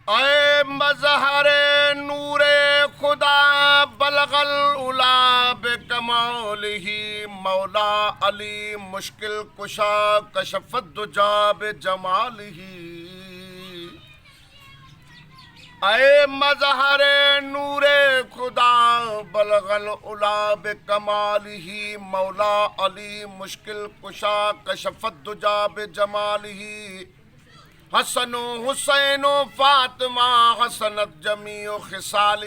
اے مظہر نور خدا بلغ العلا بکمالہ مولا علی مشکل کشا کشف الدجا بجمالہ اے مظہر نور خدا بلغ العلا بکمالہ مولا علی مشکل کشا کشف الدجا بجمالہ حسن و حسین و فاطمہ حسنت جمیع خصالہ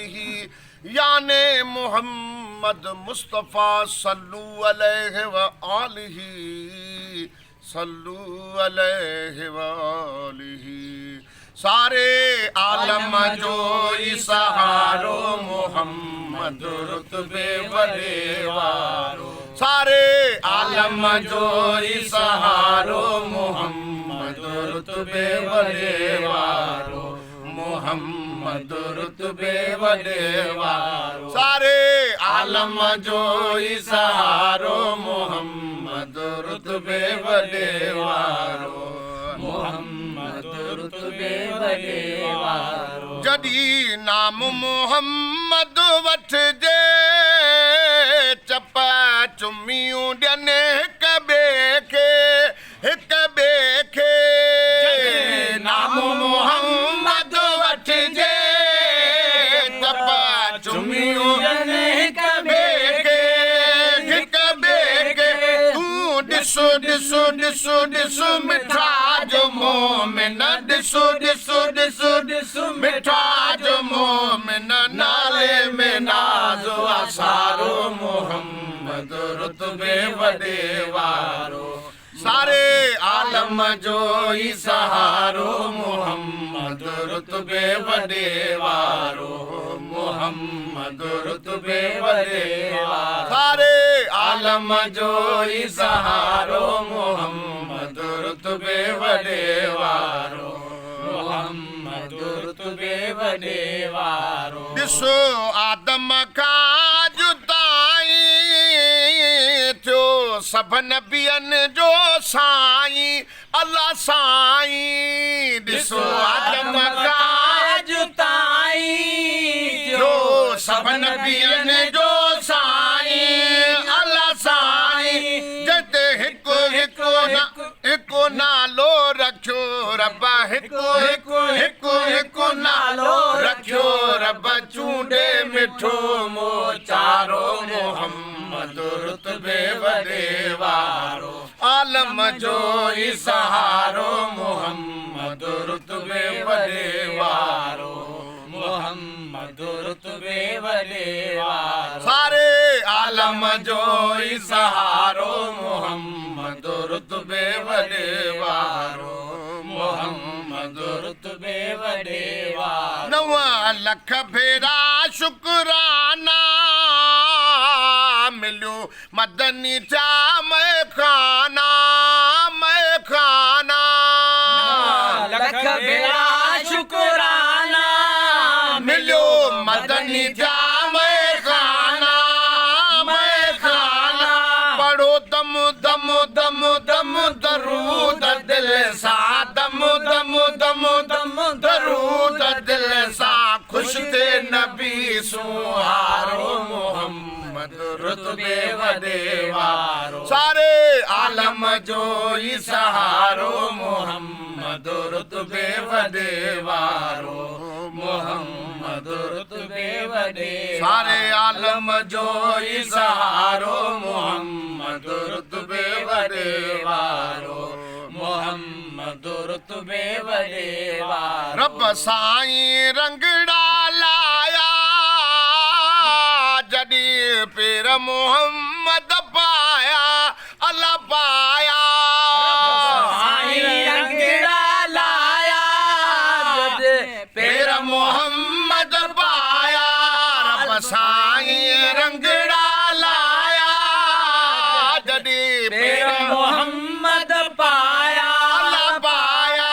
یعنی محمد مصطفیٰ صلو علیہ وآلہ صلو علیہ وآلہ سارے عالم جو سہارو محمد رتبے بڑے وارو سارے عالم جو سہارو محمد رتبے بڑے وارو محمد رتبے بڑے وارو سارے عالم جو سہارو محمد رتبے بڑے وارو محمد رتبے بڑے وارو جدی نام محمد وٹھ جے چپا چمیوں ڈینے کبے کے نام محمد وٹھ جے چپا چمیوں ڈینے کبے کے ڈسو ڈسو ڈسو ڈسو مٹھا جو مومن ڈسو ڈسو ڈسو ڈسو مٹھا جو مومن نالے میں نازو آثارو محمد رتبے وڈے وارو سارے عالم جو سہارو محمد رتبے وڈے وارو محمد رتبے وڈے وارو سارے عالم جو سہارو محمد رتبے وڈے وارو محمد رتبے وڈے وارو ڈسو آدم کا جدائی تھو سب نبیان جو سائیں اللہ سائیں ڈسو آدم کا جدائی تھو سب نبیان جو سائیں اللہ سائیں جتے ہکو نالو رکھو ربا ہکو نالو رکھو ربا چونڈے مٹھو مو چارو محمد رتبے وڈے وارو عالم جو سہارو محمد رتبے وڈے وارو محمد رتبے وڈے وارو سارے عالم جو سہارو محمد رتبے وڈے وارو محمد رتبے وڈے وارو 9 لکھ بھیرا شکرانہ ملیو مدنی جام خانہ 9 لکھ بھیرا شکرانہ ملیو مدنی جام خانہ پڑھو دم دم دم دم درود دل سا دم دم دم دم درود دل سا خوش دے نبی سہارو محمد رتبے وڈے وارو سارے عالم جو سہارو محمد رتبے وڈے وارو محمد رتبے وڈے سارے عالم جو سہارو محمد رتبے وڈے وارو محمد رتبے وڈے وارو رب سائیں رنگڑا لایا جڈی پیر محمد پایا اللہ پایا سائیں رنگڑا لایا جڈی پیر محمد پایا رب سائیں رنگڑا لایا جڈی پیر محمد پایا اللہ پایا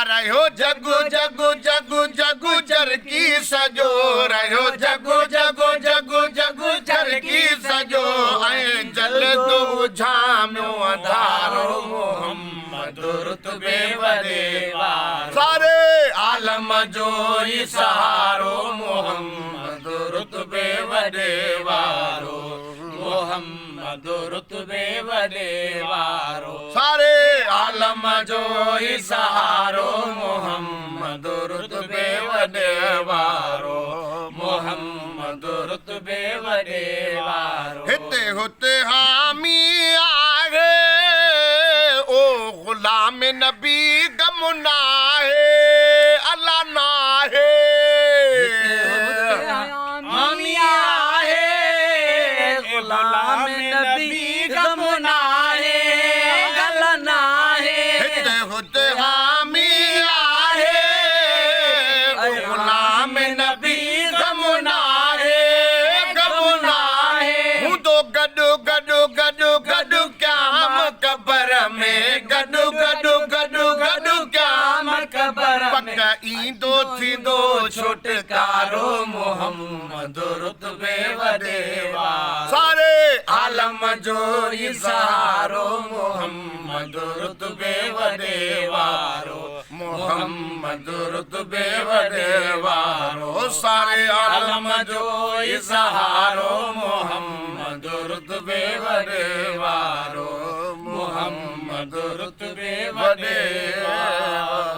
رہو جگو جگو جگو جگو جر کی سجو رہو جگو جگو جگو جگو جر کی سجو اے جل دو جھامیو ادھارو محمد रुतबे वॾे वारो सारे आलम जो ई सहारो मोहम्मद रुतबे वॾे वारो मोहम्मद रुतबे वॾे वारो सारे आलम जो ई सहारो मोहम्मद रुतबे वॾे वारो मोहम्मद रुतबे वॾे वारो हिते हुते हामी आहे ओ गुलाम नबी गम नाहे अल्लाह नाहे हामी आहे गुलाम नबी गम नाहे गल नाहे हिते हुते हामी आहे ओ गुलाम नबी गम नाहे गम नाहे हूं तो गॾु गॾु गॾु गॾु क़याम क़बर में गॾु गॾु गॾु गॾु क़याम क़बर में पक ईंदो थींदो छुटकारो मोहम्मद रुतबे वॾे वारो सारे आलम जो ई सहारो मोहम्मद रुतबे वॾे वारो मोहम्मद रुतबे वॾे वारो सारे आलम जो ई सहारो मोहम्मद रुतबे वॾे वारो मोहम्मद रुतबे वॾे वारो